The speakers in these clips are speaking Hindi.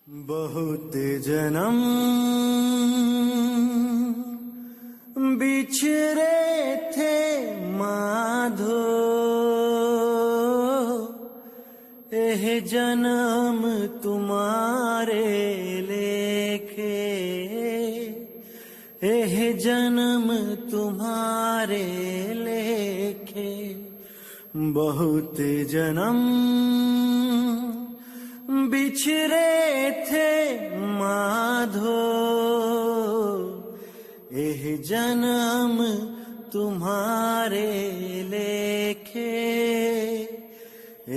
बहुत जन्म बिछड़े थे माधो, एह जन्म तुम्हारे लेखे, एह जन्म तुम्हारे लेखे। बहुत जन्म बिछड़े थे माधो, एह जन्म तुम्हारे लेखे,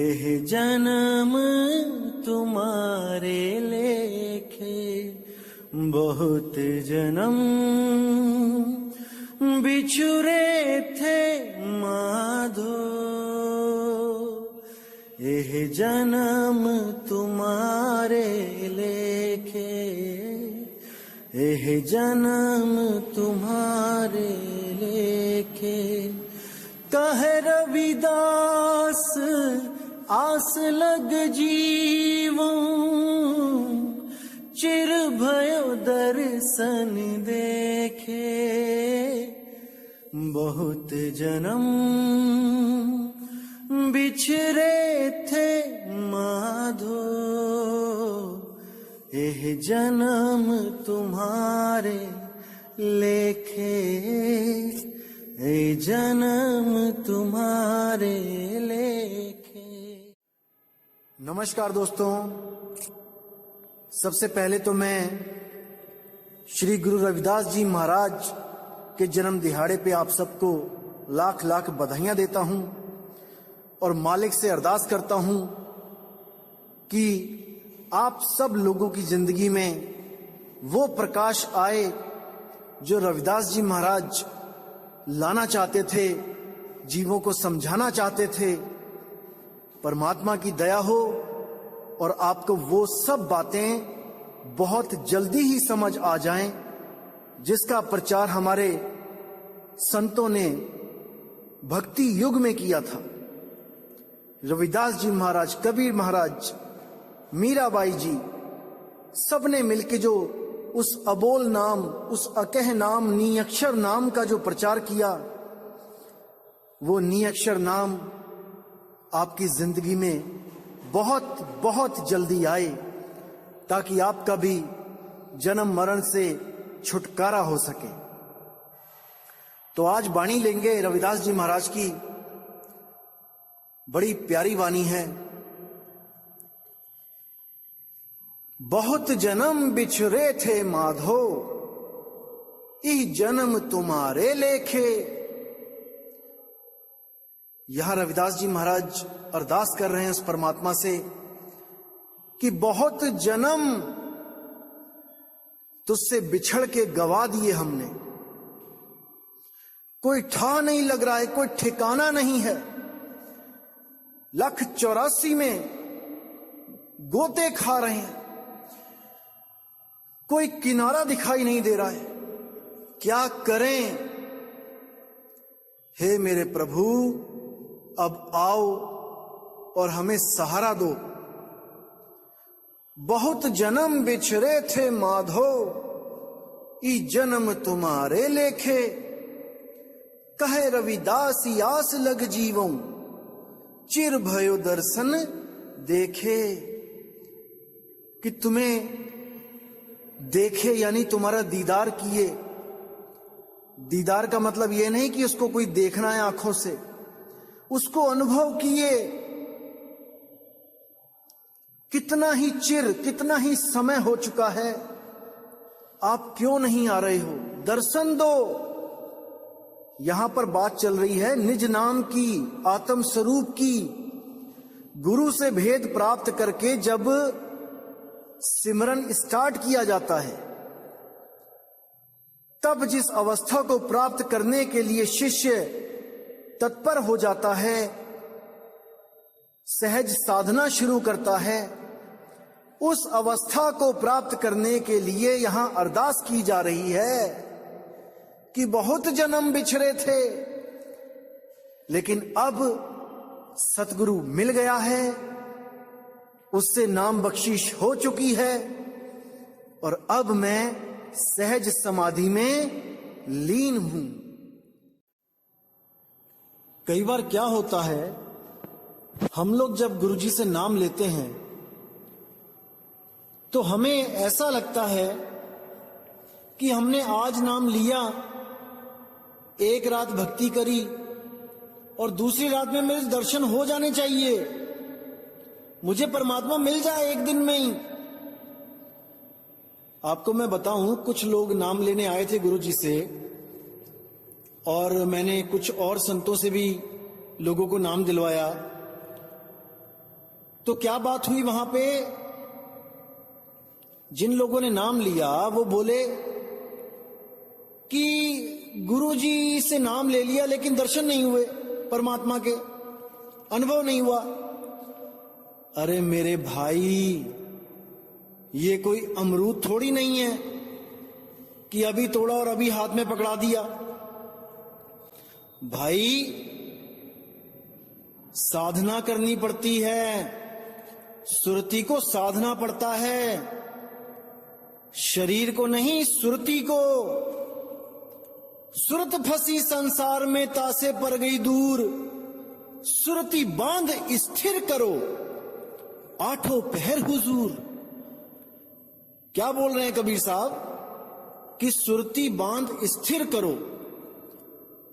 एह जन्म तुम्हारे लेखे। बहुत जन्म बिछड़े थे माधो, एह जन्म तुम्हारे लेखे, एह जन्म तुम्हारे लेखे। कहे रविदास आस लग जीवों, चिर भयो दर्शन देखे। बहुत जन्म बिछड़े थे माधो, एह जन्म तुम्हारे लेखे, एह जन्म तुम्हारे लेखे। नमस्कार दोस्तों, सबसे पहले तो मैं श्री गुरु रविदास जी महाराज के जन्म दिहाड़े पे आप सबको लाख लाख बधाइयां देता हूं और मालिक से अरदास करता हूं कि आप सब लोगों की जिंदगी में वो प्रकाश आए जो रविदास जी महाराज लाना चाहते थे, जीवों को समझाना चाहते थे। परमात्मा की दया हो और आपको वो सब बातें बहुत जल्दी ही समझ आ जाएं जिसका प्रचार हमारे संतों ने भक्ति युग में किया था। रविदास जी महाराज, कबीर महाराज, मीराबाई जी, सबने मिलके जो उस अबोल नाम, उस अकह नाम, निअक्षर नाम का जो प्रचार किया, वो निअक्षर नाम आपकी जिंदगी में बहुत बहुत जल्दी आए ताकि आपका भी जन्म मरण से छुटकारा हो सके। तो आज वाणी लेंगे रविदास जी महाराज की, बड़ी प्यारी वाणी है। बहुत जन्म बिछड़े थे माधो, इह जन्म तुम्हारे लेखे। यहां रविदास जी महाराज अरदास कर रहे हैं उस परमात्मा से कि बहुत जन्म तुझसे बिछड़ के गवा दिए हमने, कोई ठा नहीं लग रहा है, कोई ठिकाना नहीं है। 184 में गोते खा रहे हैं, कोई किनारा दिखाई नहीं दे रहा है। क्या करें? हे मेरे प्रभु, अब आओ और हमें सहारा दो। बहुत जन्म बिछड़े थे माधो, ई जन्म तुम्हारे लेखे। कहे रविदास आस लग जीवों, चिर भयो दर्शन देखे। कि तुम्हें देखे यानी तुम्हारा दीदार किए। दीदार का मतलब यह नहीं कि उसको कोई देखना है आंखों से, उसको अनुभव किए। कितना ही चिर, कितना ही समय हो चुका है, आप क्यों नहीं आ रहे हो? दर्शन दो। यहां पर बात चल रही है निज नाम की, आत्म स्वरूप की। गुरु से भेद प्राप्त करके जब सिमरन स्टार्ट किया जाता है, तब जिस अवस्था को प्राप्त करने के लिए शिष्य तत्पर हो जाता है, सहज साधना शुरू करता है, उस अवस्था को प्राप्त करने के लिए यहां अरदास की जा रही है कि बहुत जन्म बिछड़े थे, लेकिन अब सतगुरु मिल गया है, उससे नाम बख्शिश हो चुकी है और अब मैं सहज समाधि में लीन हूं। कई बार क्या होता है, हम लोग जब गुरुजी से नाम लेते हैं तो हमें ऐसा लगता है कि हमने आज नाम लिया, एक रात भक्ति करी और दूसरी रात में मेरे दर्शन हो जाने चाहिए, मुझे परमात्मा मिल जाए एक दिन में ही। आपको मैं बताऊं, कुछ लोग नाम लेने आए थे गुरुजी से और मैंने कुछ और संतों से भी लोगों को नाम दिलवाया। तो क्या बात हुई वहां पे, जिन लोगों ने नाम लिया वो बोले कि गुरुजी से नाम ले लिया लेकिन दर्शन नहीं हुए, परमात्मा के अनुभव नहीं हुआ। अरे मेरे भाई, ये कोई अमरूद थोड़ी नहीं है कि अभी तोड़ा और अभी हाथ में पकड़ा दिया। भाई, साधना करनी पड़ती है, सुरति को साधना पड़ता है, शरीर को नहीं, सुरति को। सुरत फंसी संसार में तासे पर गई दूर, सुरति बांध स्थिर करो आठों पहर हुजूर। क्या बोल रहे हैं कबीर साहब कि सुरति बांध स्थिर करो।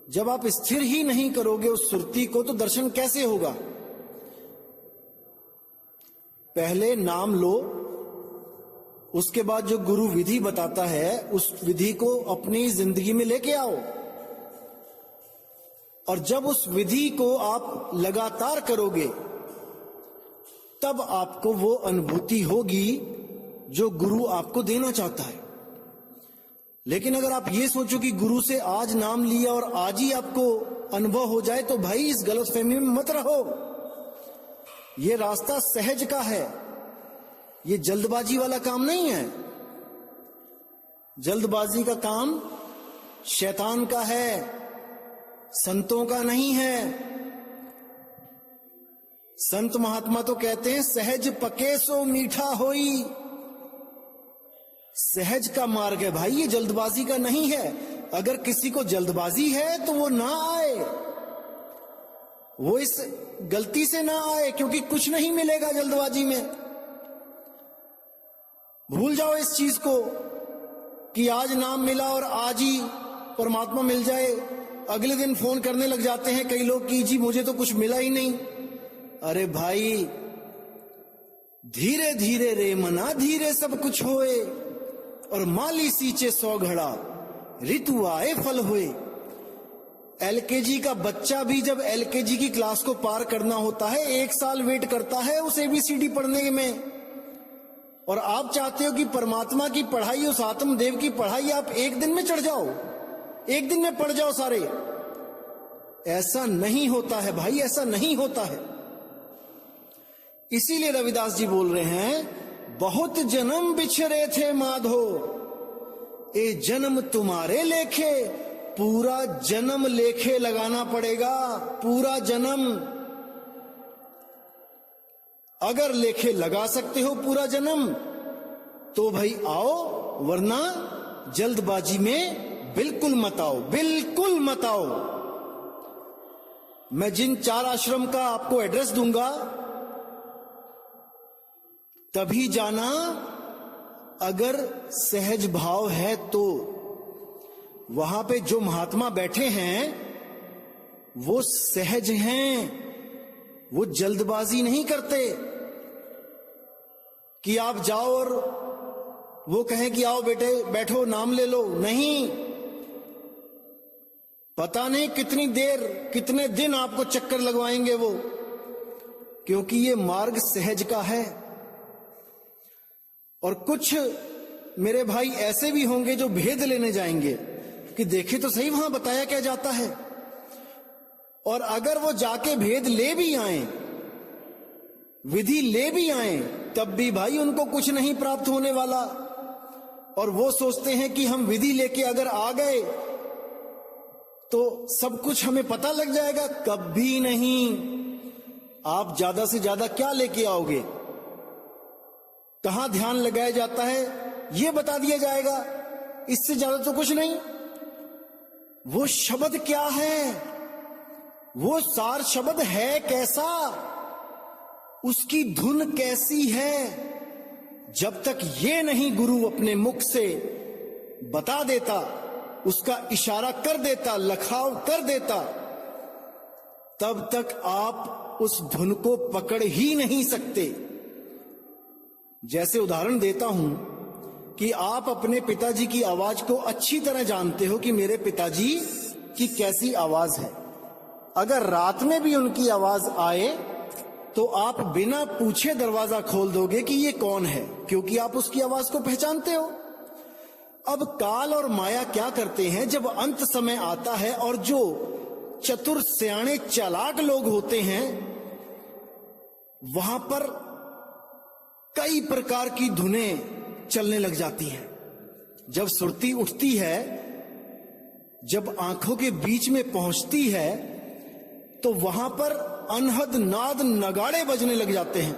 जब आप स्थिर ही नहीं करोगे उस सुरति को तो दर्शन कैसे होगा। पहले नाम लो, उसके बाद जो गुरु विधि बताता है उस विधि को अपनी जिंदगी में लेके आओ, और जब उस विधि को आप लगातार करोगे तब आपको वो अनुभूति होगी जो गुरु आपको देना चाहता है। लेकिन अगर आप ये सोचो कि गुरु से आज नाम लिया और आज ही आपको अनुभव हो जाए, तो भाई इस गलतफहमी में मत रहो। ये रास्ता सहज का है, ये जल्दबाजी वाला काम नहीं है। जल्दबाजी का काम शैतान का है, संतों का नहीं है। संत महात्मा तो कहते हैं सहज पके सो मीठा होई। सहज का मार्ग है भाई, ये जल्दबाजी का नहीं है। अगर किसी को जल्दबाजी है तो वो ना आए, वो इस गलती से ना आए, क्योंकि कुछ नहीं मिलेगा जल्दबाजी में। भूल जाओ इस चीज को कि आज नाम मिला और आज ही परमात्मा मिल जाए। अगले दिन फोन करने लग जाते हैं कई लोग कि जी मुझे तो कुछ मिला ही नहीं। अरे भाई, धीरे धीरे रे मना, धीरे सब कुछ होए, और माली सींचे 100 घड़ा, ऋतु आए फल हुए। एलकेजी का बच्चा भी जब एलकेजी की क्लास को पार करना होता है 1 साल वेट करता है उस एबीसीडी पढ़ने में, और आप चाहते हो कि परमात्मा की पढ़ाई, उस आत्मदेव की पढ़ाई आप एक दिन में चढ़ जाओ, एक दिन में पढ़ जाओ सारे। ऐसा नहीं होता है भाई, ऐसा नहीं होता है। इसीलिए रविदास जी बोल रहे हैं, बहुत जन्म बिछड़े थे माधो, ए जन्म तुम्हारे लेखे। पूरा जन्म लेखे लगाना पड़ेगा, पूरा जन्म। अगर लेखे लगा सकते हो पूरा जन्म तो भाई आओ, वरना जल्दबाजी में बिल्कुल मत आओ, बिल्कुल मत आओ। मैं जिन 4 आश्रम का आपको एड्रेस दूंगा तभी जाना अगर सहज भाव है तो। वहां पे जो महात्मा बैठे हैं वो सहज हैं, वो जल्दबाजी नहीं करते कि आप जाओ और वो कहें कि आओ बेटे बैठो नाम ले लो। नहीं, पता नहीं कितनी देर कितने दिन आपको चक्कर लगवाएंगे वो, क्योंकि ये मार्ग सहज का है। और कुछ मेरे भाई ऐसे भी होंगे जो भेद लेने जाएंगे कि देखे तो सही वहां बताया क्या जाता है, और अगर वो जाके भेद ले भी आए, विधि ले भी आए, तब भी भाई उनको कुछ नहीं प्राप्त होने वाला। और वो सोचते हैं कि हम विधि लेके अगर आ गए तो सब कुछ हमें पता लग जाएगा। कभी नहीं। आप ज्यादा से ज्यादा क्या लेके आओगे? कहां ध्यान लगाया जाता है यह बता दिया जाएगा, इससे ज्यादा तो कुछ नहीं। वो शब्द क्या है, वो सार शब्द है कैसा, उसकी धुन कैसी है, जब तक ये नहीं गुरु अपने मुख से बता देता, उसका इशारा कर देता, लखाव कर देता, तब तक आप उस धुन को पकड़ ही नहीं सकते। जैसे उदाहरण देता हूं कि आप अपने पिताजी की आवाज को अच्छी तरह जानते हो कि मेरे पिताजी की कैसी आवाज है। अगर रात में भी उनकी आवाज आए तो आप बिना पूछे दरवाजा खोल दोगे कि ये कौन है, क्योंकि आप उसकी आवाज को पहचानते हो। अब काल और माया क्या करते हैं, जब अंत समय आता है और जो चतुर सियाणे चालाक लोग होते हैं वहां पर कई प्रकार की धुनें चलने लग जाती हैं। जब सुरती उठती है, जब आंखों के बीच में पहुंचती है, तो वहां पर अनहद नाद नगाड़े बजने लग जाते हैं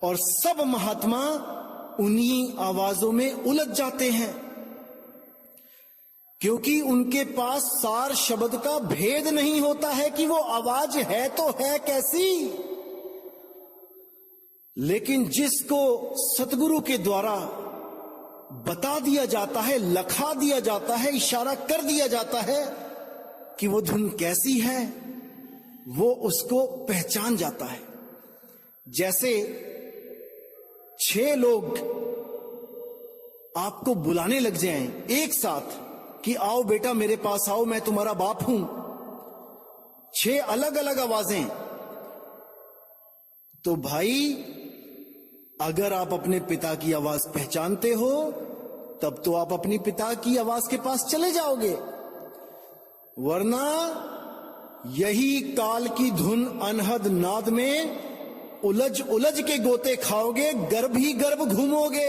और सब महात्मा उन्हीं आवाजों में उलझ जाते हैं, क्योंकि उनके पास सार शब्द का भेद नहीं होता है कि वो आवाज है तो है कैसी। लेकिन जिसको सतगुरु के द्वारा बता दिया जाता है, लखा दिया जाता है, इशारा कर दिया जाता है कि वो धुन कैसी है, वो उसको पहचान जाता है। जैसे 6 लोग आपको बुलाने लग जाएं एक साथ कि आओ बेटा मेरे पास आओ, मैं तुम्हारा बाप हूं। 6 अलग अलग आवाजें। तो भाई अगर आप अपने पिता की आवाज पहचानते हो तब तो आप अपनी पिता की आवाज के पास चले जाओगे, वरना यही काल की धुन अनहद नाद में उलझ उलझ के गोते खाओगे, गर्भ ही गर्भ घूमोगे।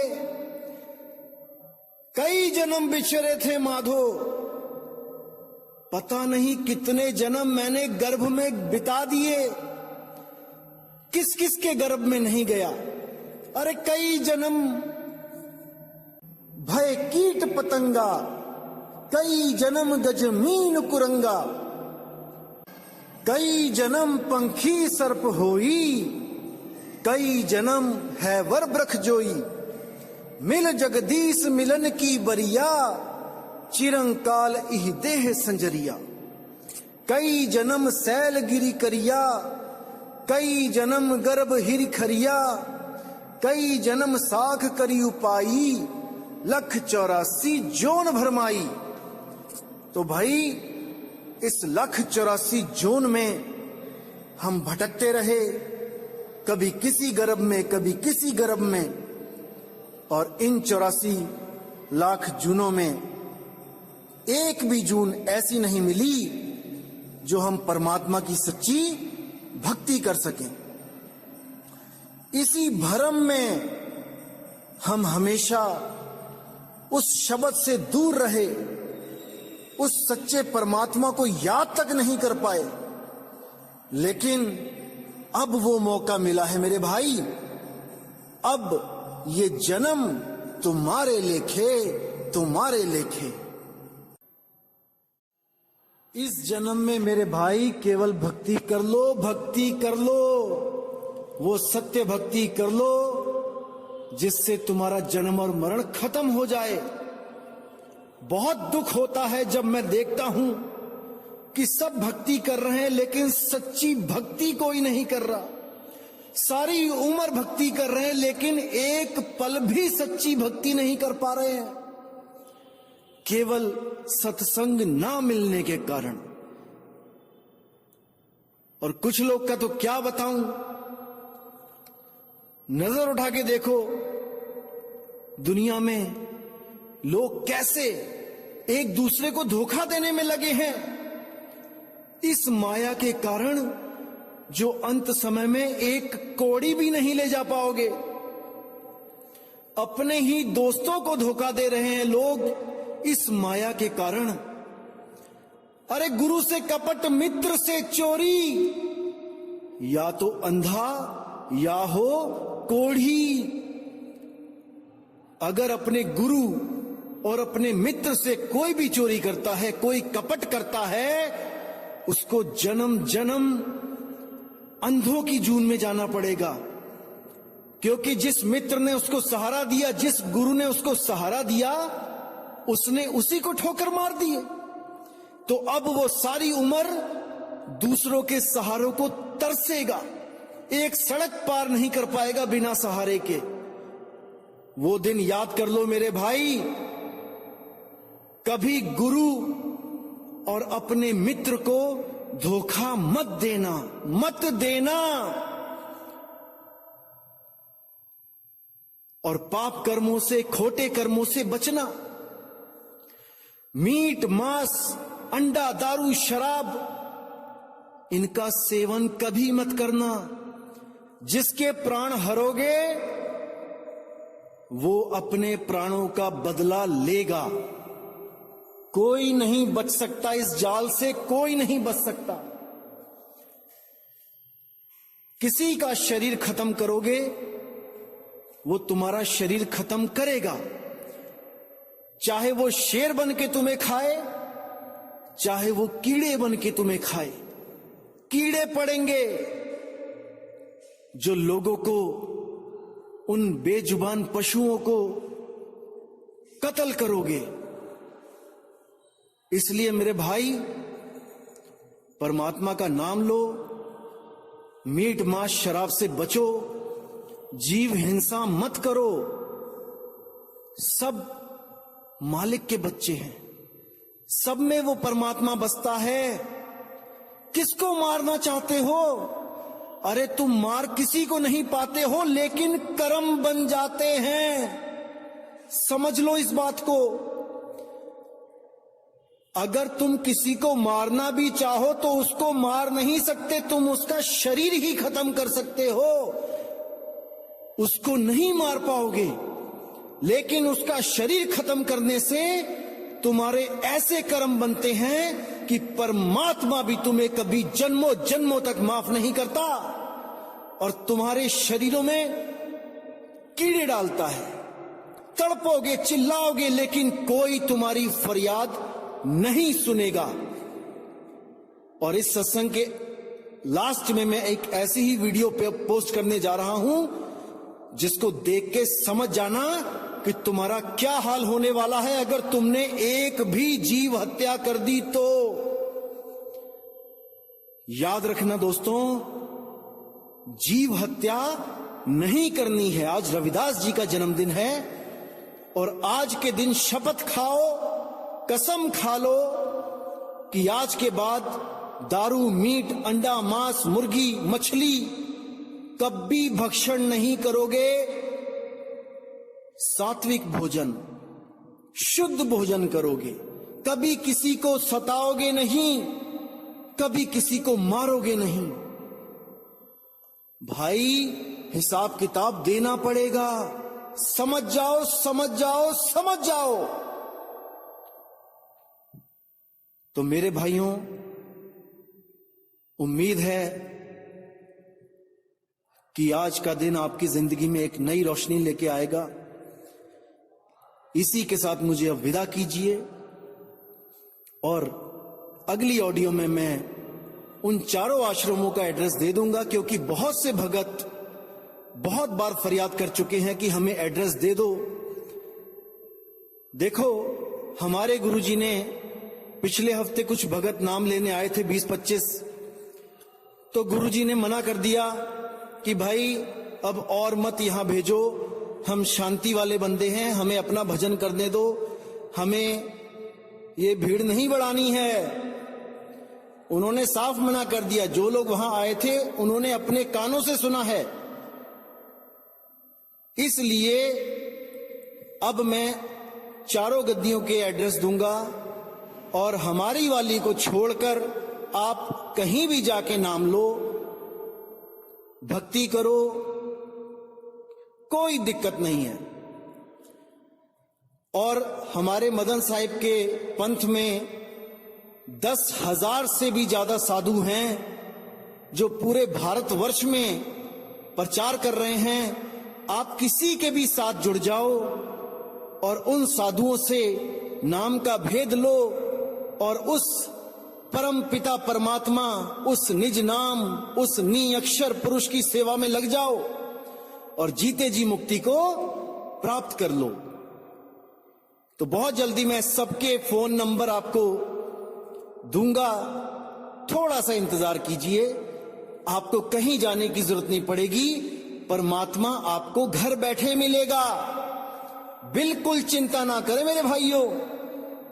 कई जन्म बिछड़े थे माधो, पता नहीं कितने जन्म मैंने गर्भ में बिता दिए, किस किस के गर्भ में नहीं गया। अरे कई जन्म भय कीट पतंगा, कई जन्म गजमीन कुरंगा, कई जन्म पंखी सर्प होई, कई जन्म है वर ब्रख जोई। मिल जगदीश मिलन की बरिया, चिरंकाल इह देह संजरिया। कई जन्म सैल गिरी करिया, कई जन्म गर्भ हिर खरिया, कई जन्म साख करी उपाई, 184 जोन भरमाई। तो भाई इस 184 जोन में हम भटकते रहे, कभी किसी गर्भ में कभी किसी गर्भ में, और इन 84 लाख जूनों में एक भी जून ऐसी नहीं मिली जो हम परमात्मा की सच्ची भक्ति कर सकें। इसी भ्रम में हम हमेशा उस शब्द से दूर रहे, उस सच्चे परमात्मा को याद तक नहीं कर पाए। लेकिन अब वो मौका मिला है मेरे भाई, अब ये जन्म तुम्हारे लेखे, तुम्हारे लेखे। इस जन्म में मेरे भाई केवल भक्ति कर लो, भक्ति कर लो, वो सत्य भक्ति कर लो जिससे तुम्हारा जन्म और मरण खत्म हो जाए। बहुत दुख होता है जब मैं देखता हूं कि सब भक्ति कर रहे हैं लेकिन सच्ची भक्ति कोई नहीं कर रहा। सारी उम्र भक्ति कर रहे हैं लेकिन एक पल भी सच्ची भक्ति नहीं कर पा रहे हैं, केवल सत्संग ना मिलने के कारण। और कुछ लोग का तो क्या बताऊं, नजर उठा के देखो दुनिया में लोग कैसे एक दूसरे को धोखा देने में लगे हैं, इस माया के कारण जो अंत समय में एक कौड़ी भी नहीं ले जा पाओगे। अपने ही दोस्तों को धोखा दे रहे हैं लोग इस माया के कारण। अरे गुरु से कपट, मित्र से चोरी, या तो अंधा या हो कोढ़ी अगर अपने गुरु और अपने मित्र से कोई भी चोरी करता है, कोई कपट करता है, उसको जन्म जन्म अंधों की जून में जाना पड़ेगा। क्योंकि जिस मित्र ने उसको सहारा दिया, जिस गुरु ने उसको सहारा दिया, उसने उसी को ठोकर मार दी। तो अब वो सारी उम्र दूसरों के सहारों को तरसेगा, एक सड़क पार नहीं कर पाएगा बिना सहारे के। वो दिन याद कर लो मेरे भाई, कभी गुरु और अपने मित्र को धोखा मत देना, मत देना। और पाप कर्मों से, खोटे कर्मों से बचना। मीट, मांस, अंडा, दारू, शराब, इनका सेवन कभी मत करना। जिसके प्राण हरोगे वो अपने प्राणों का बदला लेगा। कोई नहीं बच सकता इस जाल से, कोई नहीं बच सकता। किसी का शरीर खत्म करोगे वो तुम्हारा शरीर खत्म करेगा। चाहे वो शेर बन के तुम्हें खाए, चाहे वो कीड़े बन के तुम्हें खाए। कीड़े पड़ेंगे जो लोगों को, उन बेजुबान पशुओं को कत्ल करोगे। इसलिए मेरे भाई, परमात्मा का नाम लो, मीट, मांस, शराब से बचो, जीव हिंसा मत करो। सब मालिक के बच्चे हैं, सब में वो परमात्मा बसता है। किसको मारना चाहते हो? अरे तुम मार किसी को नहीं पाते हो, लेकिन कर्म बन जाते हैं। समझ लो इस बात को। अगर तुम किसी को मारना भी चाहो तो उसको मार नहीं सकते, तुम उसका शरीर ही खत्म कर सकते हो, उसको नहीं मार पाओगे। लेकिन उसका शरीर खत्म करने से तुम्हारे ऐसे कर्म बनते हैं कि परमात्मा भी तुम्हें कभी जन्मों जन्मों तक माफ नहीं करता, और तुम्हारे शरीरों में कीड़े डालता है। तड़पोगे, चिल्लाओगे, लेकिन कोई तुम्हारी फरियाद नहीं सुनेगा। और इस सत्संग के लास्ट में मैं एक ऐसी ही वीडियो पे पोस्ट करने जा रहा हूं जिसको देख के समझ जाना कि तुम्हारा क्या हाल होने वाला है अगर तुमने एक भी जीव हत्या कर दी तो। याद रखना दोस्तों, जीव हत्या नहीं करनी है। आज रविदास जी का जन्मदिन है और आज के दिन शपथ खाओ, कसम खा लो कि आज के बाद दारू, मीट, अंडा, मांस, मुर्गी, मछली कभी भक्षण नहीं करोगे। सात्विक भोजन, शुद्ध भोजन करोगे। कभी किसी को सताओगे नहीं, कभी किसी को मारोगे नहीं। भाई हिसाब किताब देना पड़ेगा। समझ जाओ, समझ जाओ, समझ जाओ। तो मेरे भाइयों, उम्मीद है कि आज का दिन आपकी जिंदगी में एक नई रोशनी लेके आएगा। इसी के साथ मुझे अब विदा कीजिए, और अगली ऑडियो में मैं उन चारों आश्रमों का एड्रेस दे दूंगा, क्योंकि बहुत से भगत बहुत बार फरियाद कर चुके हैं कि हमें एड्रेस दे दो। देखो, हमारे गुरुजी ने पिछले हफ्ते कुछ भगत नाम लेने आए थे 20-25, तो गुरुजी ने मना कर दिया कि भाई अब और मत यहां भेजो, हम शांति वाले बंदे हैं, हमें अपना भजन करने दो, हमें ये भीड़ नहीं बढ़ानी है। उन्होंने साफ मना कर दिया। जो लोग वहां आए थे उन्होंने अपने कानों से सुना है। इसलिए अब मैं चारों गद्दियों के एड्रेस दूंगा, और हमारी वाली को छोड़कर आप कहीं भी जाके नाम लो, भक्ति करो, कोई दिक्कत नहीं है। और हमारे मदन साहिब के पंथ में 10,000 से भी ज्यादा साधु हैं जो पूरे भारतवर्ष में प्रचार कर रहे हैं, आप किसी के भी साथ जुड़ जाओ और उन साधुओं से नाम का भेद लो और उस परम पिता परमात्मा, उस निज नाम, उस निअक्षर पुरुष की सेवा में लग जाओ और जीते जी मुक्ति को प्राप्त कर लो। तो बहुत जल्दी मैं सबके फोन नंबर आपको दूंगा, थोड़ा सा इंतजार कीजिए। आपको कहीं जाने की जरूरत नहीं पड़ेगी, परमात्मा आपको घर बैठे मिलेगा। बिल्कुल चिंता ना करें मेरे भाइयों,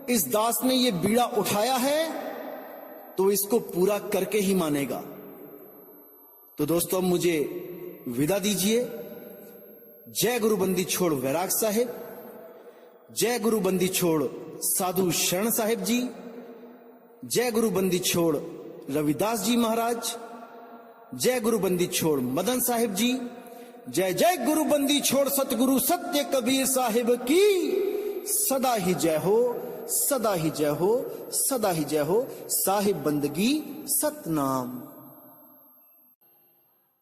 इस दास ने ये बीड़ा उठाया है तो इसको पूरा करके ही मानेगा। तो दोस्तों अब मुझे विदा दीजिए। जय गुरु बंदी छोड़ वैराग साहिब, जय गुरु बंदी छोड़ साधु शरण साहिब जी, जय गुरु बंदी छोड़ रविदास जी महाराज, जय गुरु बंदी छोड़ मदन साहिब जी, जय जय गुरु बंदी छोड़ सतगुरु सत्य कबीर साहिब की सदा ही जय हो, सदा ही जय हो, सदा ही जय हो। साहिब बंदगी सतनाम।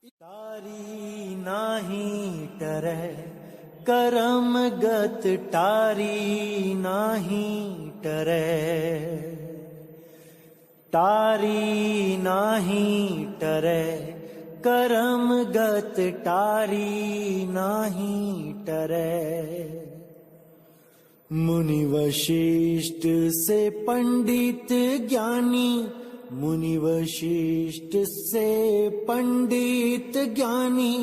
तारी नाही टरै करम गत, टारी नाही टरै, टारी नाही टरै करम गत, टारी नाही टरै। मुनि वशिष्ठ से पंडित ज्ञानी, मुनि वशिष्ठ से पंडित ज्ञानी,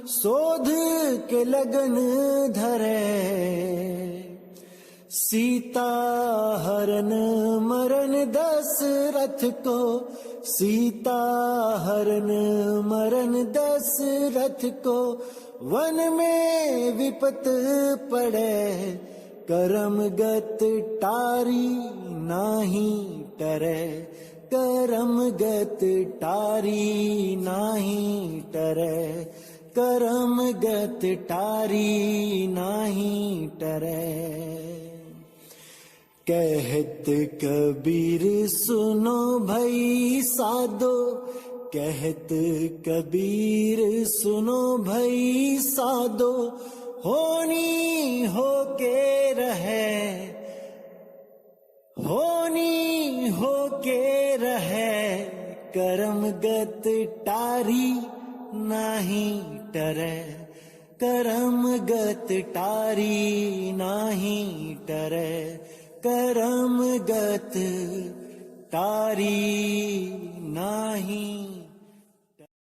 शोध के लगन धरे। सीता हरण मरण दशरथ को, सीता हरण मरण दशरथ को, वन में विपत पड़े, करम गत टारी नाही टरै, करम गत टारी नाही टरै, करम गत टारी नाही टरै। कहत कबीर सुनो भई साधो, कहत कबीर सुनो भई साधो, होनी होके रहे, होनी होके रहे, करम गत टारी नाही टरै, करम गत टारी नाही टरै, करम गत टारी नाही